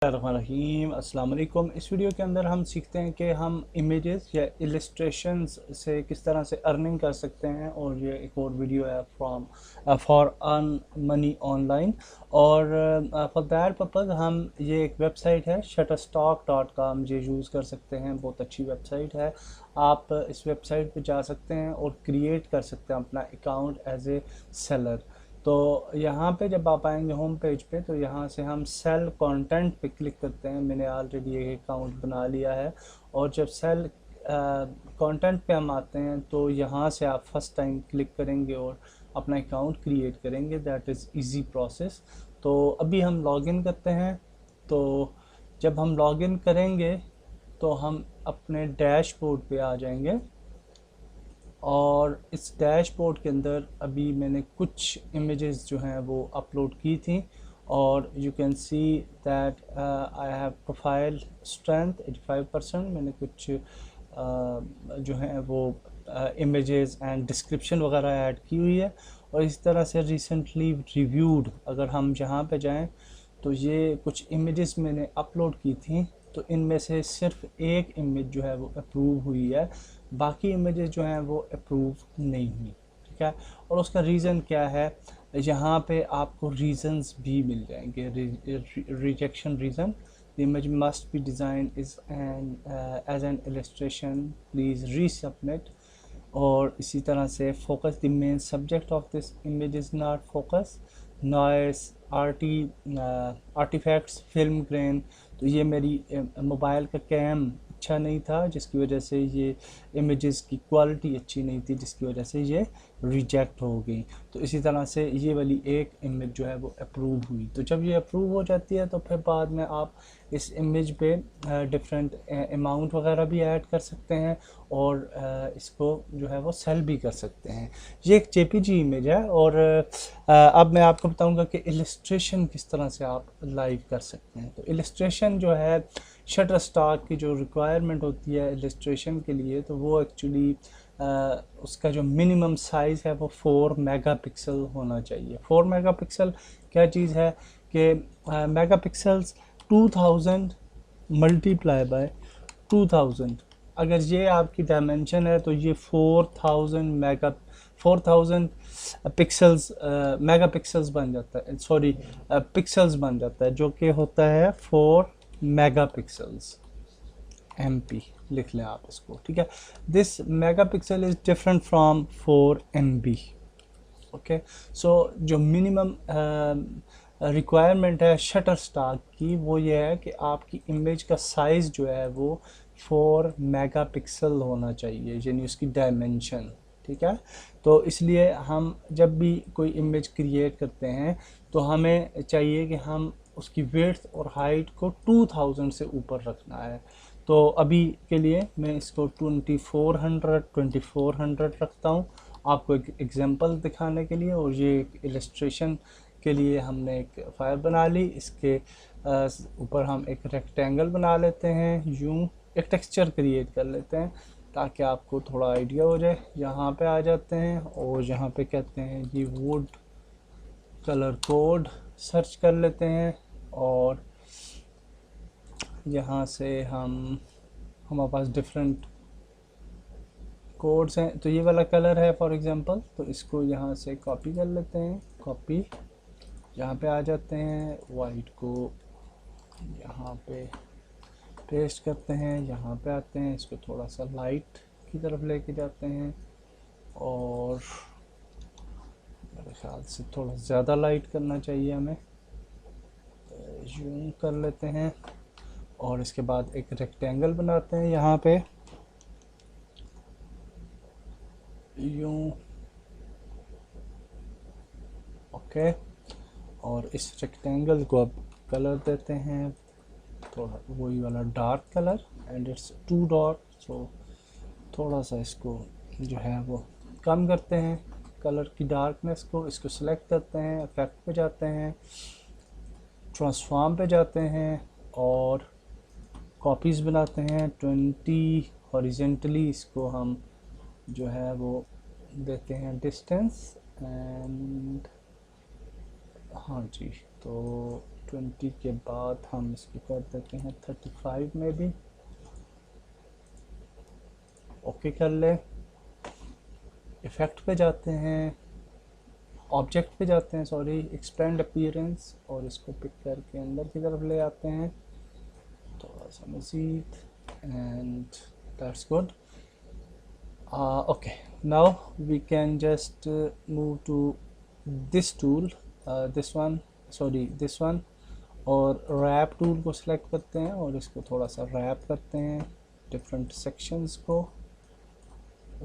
रहीम अस्सलाम वालेकुम। इस वीडियो के अंदर हम सीखते हैं कि हम इमेजेस या इलस्ट्रेशंस से किस तरह से अर्निंग कर सकते हैं। और ये एक और वीडियो है फॉर अर्न मनी ऑनलाइन। और फॉर दैट पर्पज़ हम ये एक वेबसाइट है shutterstock.com ये यूज़ कर सकते हैं। बहुत अच्छी वेबसाइट है। आप इस वेबसाइट पे जा सकते हैं और क्रिएट कर सकते हैं अपना अकाउंट एज ए सेलर। तो यहाँ पे जब आप आएंगे होम पेज पे तो यहाँ से हम सेल कंटेंट पे क्लिक करते हैं। मैंने ऑलरेडी एक अकाउंट बना लिया है। और जब सेल कंटेंट पे हम आते हैं तो यहाँ से आप फर्स्ट टाइम क्लिक करेंगे और अपना अकाउंट क्रिएट करेंगे। That is easy process. तो अभी हम लॉगिन करते हैं। तो जब हम लॉगिन करेंगे तो हम अपने डैशबोर्ड पे आ जाएंगे। और इस डैशबोर्ड के अंदर अभी मैंने कुछ इमेजेस जो हैं वो अपलोड की थी। और you can see that I have profile strength 85%। मैंने कुछ जो हैं वो इमेजेस एंड डिस्क्रिप्शन वगैरह ऐड की हुई है। और इस तरह से रिसेंटली रिव्यूड अगर हम यहाँ पे जाएं तो ये कुछ इमेजेस मैंने अपलोड की थी। तो इनमें से सिर्फ एक इमेज जो है वो अप्रूव हुई है, बाकी इमेजेस जो हैं वो अप्रूव नहीं हुई। ठीक है। और उसका रीज़न क्या है, यहाँ पे आपको रीजंस भी मिल जाएंगे। Rejection reason, the image must be design is an as an illustration, please resubmit. और इसी तरह से focus the main subject of this image is not focus, noise, artifacts, film grain. तो ये मेरी मोबाइल का कैम अच्छा नहीं था जिसकी वजह से ये इमेजेस की क्वालिटी अच्छी नहीं थी, जिसकी वजह से ये रिजेक्ट हो गई। तो इसी तरह से ये वाली एक इमेज जो है वो अप्रूव हुई। तो जब ये अप्रूव हो जाती है तो फिर बाद में आप इस इमेज पे डिफरेंट अमाउंट वगैरह भी ऐड कर सकते हैं और इसको जो है वो सेल भी कर सकते हैं। ये एक जेपीजी इमेज है। और अब मैं आपको बताऊंगा कि इलस्ट्रेशन किस तरह से आप लाइव कर सकते हैं। तो इलस्ट्रेशन जो है शटरस्टॉक की जो रिक्वायरमेंट होती है इलस्ट्रेशन के लिए, तो वो एक्चुअली उसका जो मिनिमम साइज़ है वो 4 मेगापिक्सल होना चाहिए। 4 मेगापिक्सल क्या चीज़ है कि मेगापिक्सल्स 2000 मल्टीप्लाई बाय 2000, अगर ये आपकी डायमेंशन है तो ये 4000 पिक्सल्स मेगापिक्सल्स बन जाता है, सॉरी पिक्सल्स बन जाता है, जो कि होता है 4 मेगापिक्सल्स। MP लिख लें आप इसको। ठीक है। This megapixel is different from 4 MB। Okay. So जो मिनिमम रिक्वायरमेंट है शटरस्टॉक की वो ये है कि आपकी इमेज का साइज़ जो है वो 4 मेगापिक्सल होना चाहिए, यानी उसकी डायमेंशन। ठीक है। तो इसलिए हम जब भी कोई इमेज क्रिएट करते हैं तो हमें चाहिए कि हम उसकी विड्थ और हाइट को 2000 से ऊपर रखना है। तो अभी के लिए मैं इसको 2400 रखता हूँ आपको एक एग्जांपल दिखाने के लिए। और ये एक इलस्ट्रेशन के लिए हमने एक फाइल बना ली। इसके ऊपर हम एक रेक्टेंगल बना लेते हैं, यूं एक टेक्सचर क्रिएट कर लेते हैं ताकि आपको थोड़ा आइडिया हो जाए। यहाँ पे आ जाते हैं और यहाँ पे कहते हैं ये वुड कलर कोड सर्च कर लेते हैं। और यहाँ से हमारे पास डिफरेंट कोड्स हैं। तो ये वाला कलर है फॉर एग्जांपल, तो इसको यहाँ से कॉपी कर लेते हैं। कॉपी, यहाँ पे आ जाते हैं, वाइट को यहाँ पे पेस्ट करते हैं, यहाँ पे आते हैं, इसको थोड़ा सा लाइट की तरफ लेके जाते हैं और मेरे ख्याल से थोड़ा ज़्यादा लाइट करना चाहिए हमें। यूं कर लेते हैं और इसके बाद एक रेक्टेंगल बनाते हैं यहाँ पे, यूं। ओके। और इस रेक्टेंगल को अब कलर देते हैं थोड़ा वही वाला dark colour, and it's two dot, so थोड़ा सा इसको जो है वो कम करते हैं कलर की डार्कनेस को। इसको सेलेक्ट करते हैं, इफेक्ट पे जाते हैं, ट्रांसफॉर्म पे जाते हैं और कॉपीज़ बनाते हैं 20 हॉरिजेंटली। इसको हम जो है वो देते हैं डिस्टेंस एंड हाँ जी, तो 20 के बाद हम इसको कर देते हैं 35 में भी। ओके कर ले। इफ़ेक्ट पे जाते हैं, ऑब्जेक्ट पे जाते हैं, सॉरी, एक्सपेंड अपीयरेंस, और इसको पिक करके अंदर की तरफ ले आते हैं थोड़ा सा मज़ीद, and that's good. Okay, now we can just move to this tool, this one, sorry, this one, और रैप टूल को सिलेक्ट करते हैं और इसको थोड़ा सा रैप करते हैं डिफरेंट सेक्शंस को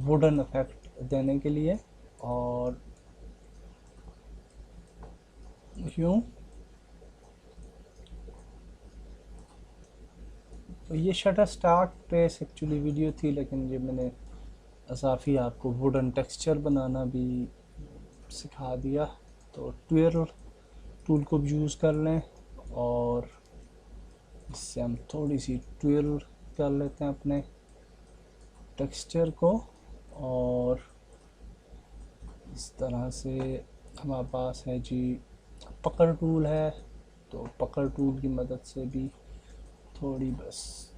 वुडन इफेक्ट देने के लिए, और यूँ। तो ये शटर स्टार्ट पे एक्चुअली वीडियो थी, लेकिन ये मैंने अजाफी आपको वुडन टेक्सचर बनाना भी सिखा दिया। तो ट्विरल टूल को भी यूज़ कर लें और इससे हम थोड़ी सी ट्विरल कर लेते हैं अपने टेक्सचर को, और इस तरह से हमारे पास है जी पकड़ टूल है, तो पकड़ टूल की मदद से भी थोड़ी बस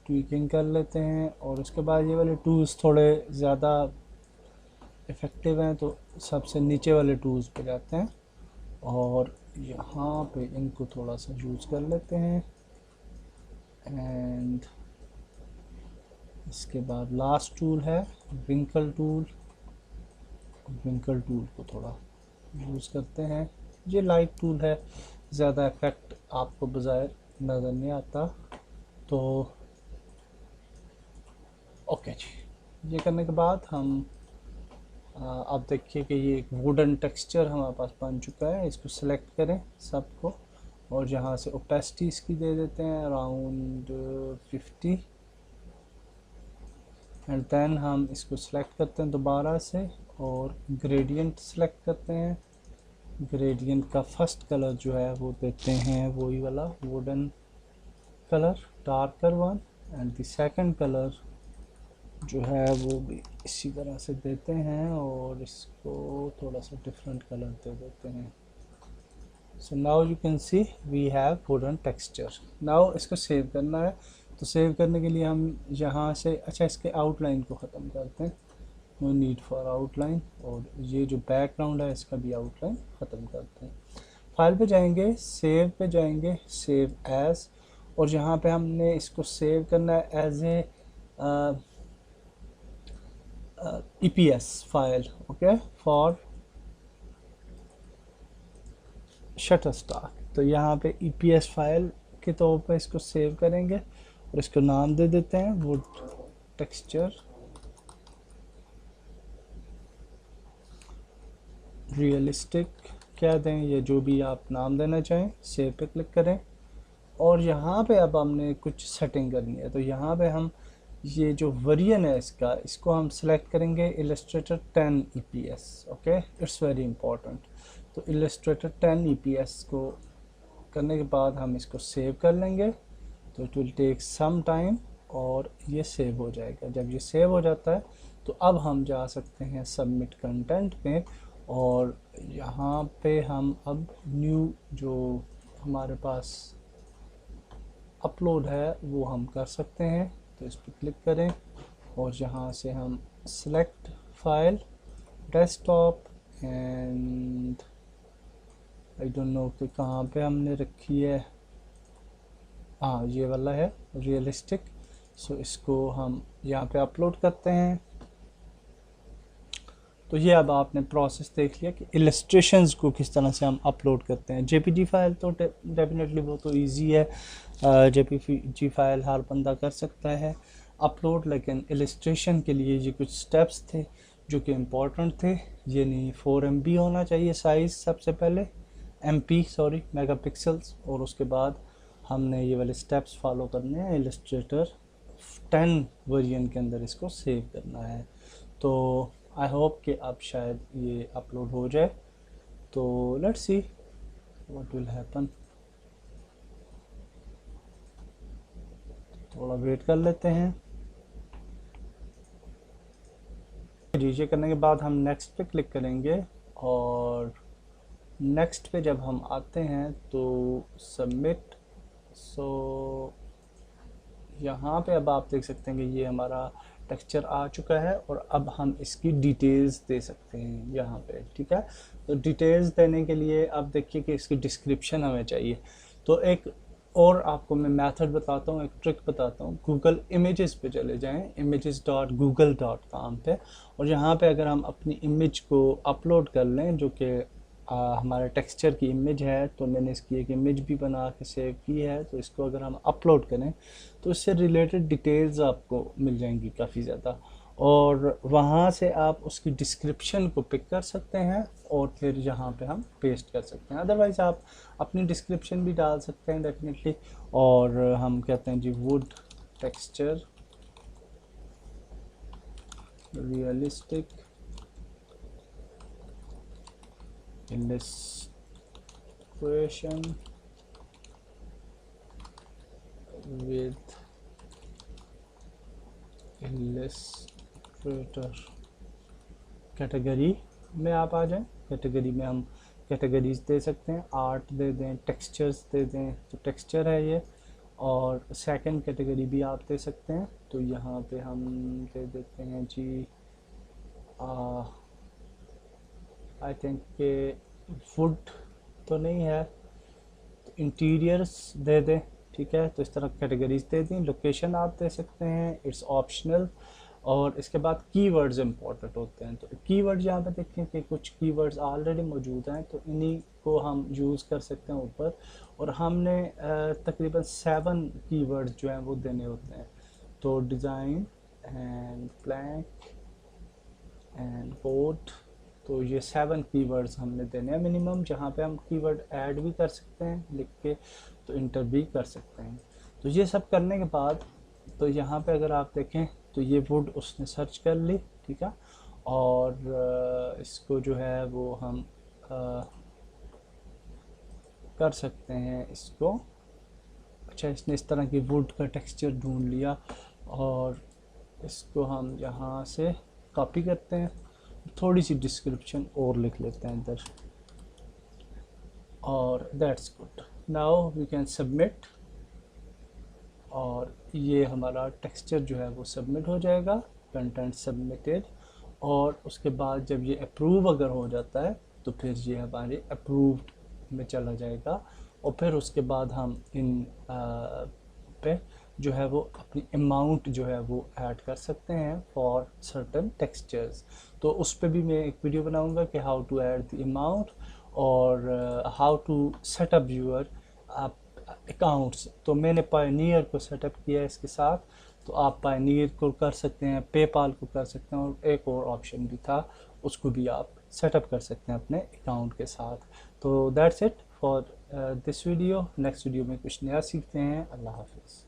ट्वीकिंग कर लेते हैं। और उसके बाद ये वाले टूल्स थोड़े ज़्यादा इफ़ेक्टिव हैं, तो सबसे नीचे वाले टूल्स पे जाते हैं और यहाँ पे इनको थोड़ा सा यूज़ कर लेते हैं। एंड इसके बाद लास्ट टूल है विंकल टूल। विंकल टूल को थोड़ा यूज़ करते हैं, ये लाइट टूल है, ज़्यादा इफेक्ट आपको बज़ाहिर नज़र नहीं आता। तो ओके जी, ये करने के बाद हम आप देखिए कि ये एक वुडन टेक्सचर हमारे पास बन चुका है। इसको सेलेक्ट करें सबको और यहाँ से ओपेसिटी इसकी दे देते हैं अराउंड 50, एंड देन हम इसको सेलेक्ट करते हैं दोबारा से और ग्रेडियंट सेलेक्ट करते हैं। ग्रेडियंट का फर्स्ट कलर जो है वो देते हैं वही वाला wooden colour, darker one, and the second colour जो है वो भी इसी तरह से देते हैं और इसको थोड़ा सा डिफरेंट कलर दे देते हैं। So now you can see we have wooden texture. Now इसको सेव करना है, तो सेव करने के लिए हम यहाँ से अच्छा इसके आउटलाइन को ख़त्म करते हैं, नो नीड फॉर आउटलाइन, और ये जो बैकग्राउंड है इसका भी आउटलाइन ख़त्म करते हैं। फाइल पे जाएंगे, सेव पे जाएंगे, सेव एज, और यहाँ पे हमने इसको सेव करना है as a EPS file, okay, for Shutterstock. तो यहाँ पे EPS फाइल के तौर पे इसको सेव करेंगे और इसको नाम दे देते हैं वुड टेक्सचर रियलिस्टिक, क्या दें, ये जो भी आप नाम देना चाहें। सेव पे क्लिक करें और यहाँ पे अब हमने कुछ सेटिंग करनी है। तो यहाँ पे हम ये जो वेरिएंट है इसका, इसको हम सेलेक्ट करेंगे Illustrator 10 EPS, okay, it's very important. तो इलस्ट्रेटर 10 EPS को करने के बाद हम इसको सेव कर लेंगे, तो it will take some time और ये सेव हो जाएगा। जब ये सेव हो जाता है तो अब हम जा सकते हैं सबमिट कंटेंट पे, और यहाँ पे हम अब न्यू जो हमारे पास अपलोड है वो हम कर सकते हैं। तो इस पर क्लिक करें और यहाँ से हम select file desktop, and I don't know कि कहाँ पे हमने रखी है, हाँ ये वाला है रियलिस्टिक। सो इसको हम यहाँ पे अपलोड करते हैं। तो ये अब आपने प्रोसेस देख लिया कि इलस्ट्रेशंस को किस तरह से हम अपलोड करते हैं। JPG फाइल तो डेफिनेटली वो तो इजी है, JPG फाइल हर बंदा कर सकता है अपलोड, लेकिन इलस्ट्रेशन के लिए ये कुछ स्टेप्स थे जो कि इम्पोर्टेंट थे। ये नहीं 4 MB होना चाहिए साइज़ सबसे पहले, MP सॉरी मेगापिक्सल्स, और उसके बाद हमने ये वाले स्टेप्स फॉलो करने हैं। इलस्ट्रेटर 10 वर्जन के अंदर इसको सेव करना है। तो आई होप कि अब शायद ये अपलोड हो जाए। तो let's see what will happen, थोड़ा वेट कर लेते हैं। ये करने के बाद हम नेक्स्ट पे क्लिक करेंगे और नेक्स्ट पे जब हम आते हैं तो सबमिट, सो यहाँ पे अब आप देख सकते हैं कि ये हमारा टेक्सचर आ चुका है और अब हम इसकी डिटेल्स दे सकते हैं यहाँ पे, ठीक है। तो डिटेल्स देने के लिए अब देखिए कि इसकी डिस्क्रिप्शन हमें चाहिए। तो एक और आपको मैं मेथड बताता हूँ, एक ट्रिक बताता हूँ। गूगल इमेजेस पे चले जाएं, images.google.com पे, और यहाँ पे अगर हम अपनी इमेज को अपलोड कर लें जो कि हमारे टेक्सचर की इमेज है, तो मैंने इसकी एक इमेज भी बना के सेव की है, तो इसको अगर हम अपलोड करें तो इससे रिलेटेड डिटेल्स आपको मिल जाएंगी काफ़ी ज़्यादा, और वहाँ से आप उसकी डिस्क्रिप्शन को पिक कर सकते हैं और फिर यहाँ पे हम पेस्ट कर सकते हैं। अदरवाइज़ आप अपनी डिस्क्रिप्शन भी डाल सकते हैं डेफिनेटली। और हम कहते हैं जी wood texture realistic illustration with illustrator। Category में आप आ जाएं, कैटेगरी में हम कैटेगरीज दे सकते हैं, आर्ट दे दें, टेक्सचर्स दे दें, तो टेक्सचर है ये। और सेकंड कैटेगरी भी आप दे सकते हैं, तो यहाँ पे हम दे देते हैं जी आई थिंक के वुड तो नहीं है, तो इंटीरियर्स दे दें, ठीक है। तो इस तरह कैटेगरीज दे दी। लोकेशन आप दे सकते हैं, इट्स ऑप्शनल। और इसके बाद कीवर्ड्स इंपॉर्टेंट होते हैं, तो कीवर्ड्स यहाँ पे देखें कि कुछ कीवर्ड्स ऑलरेडी मौजूद हैं, तो इन्हीं को हम यूज़ कर सकते हैं ऊपर। और हमने तकरीबन 7 कीवर्ड्स जो हैं वो देने होते हैं। तो design and plank and code, तो ये 7 कीवर्ड्स हमने देने हैं मिनिमम, जहाँ पे हम कीवर्ड ऐड भी कर सकते हैं लिख के, तो इंटर भी कर सकते हैं। तो ये सब करने के बाद तो यहाँ पे अगर आप देखें तो ये वुड उसने सर्च कर ली, ठीक है। और इसको जो है वो हम कर सकते हैं इसको। अच्छा, इसने इस तरह की वुड का टेक्सचर ढूंढ लिया और इसको हम यहाँ से कॉपी करते हैं, थोड़ी सी डिस्क्रिप्शन और लिख लेते हैं इधर, और that's good. Now we can submit, और ये हमारा टेक्सचर जो है वो सबमिट हो जाएगा, कंटेंट सबमिटेड। और उसके बाद जब ये अप्रूव अगर हो जाता है तो फिर ये हमारे अप्रूव्ड में चला जाएगा, और फिर उसके बाद हम इन पे जो है वो अपनी अमाउंट जो है वो ऐड कर सकते हैं फॉर सर्टेन टेक्सचर्स। तो उस पर भी मैं एक वीडियो बनाऊंगा कि how to add the amount और how to setup your accounts. तो मैंने पायनियर को सेटअप किया है इसके साथ, तो आप पायनियर को कर सकते हैं, पेपाल को कर सकते हैं, और एक और ऑप्शन भी था उसको भी आप सेटअप कर सकते हैं अपने अकाउंट के साथ। तो that's it for this video. Next video में कुछ नया सीखते हैं। अल्लाह हाफिज़।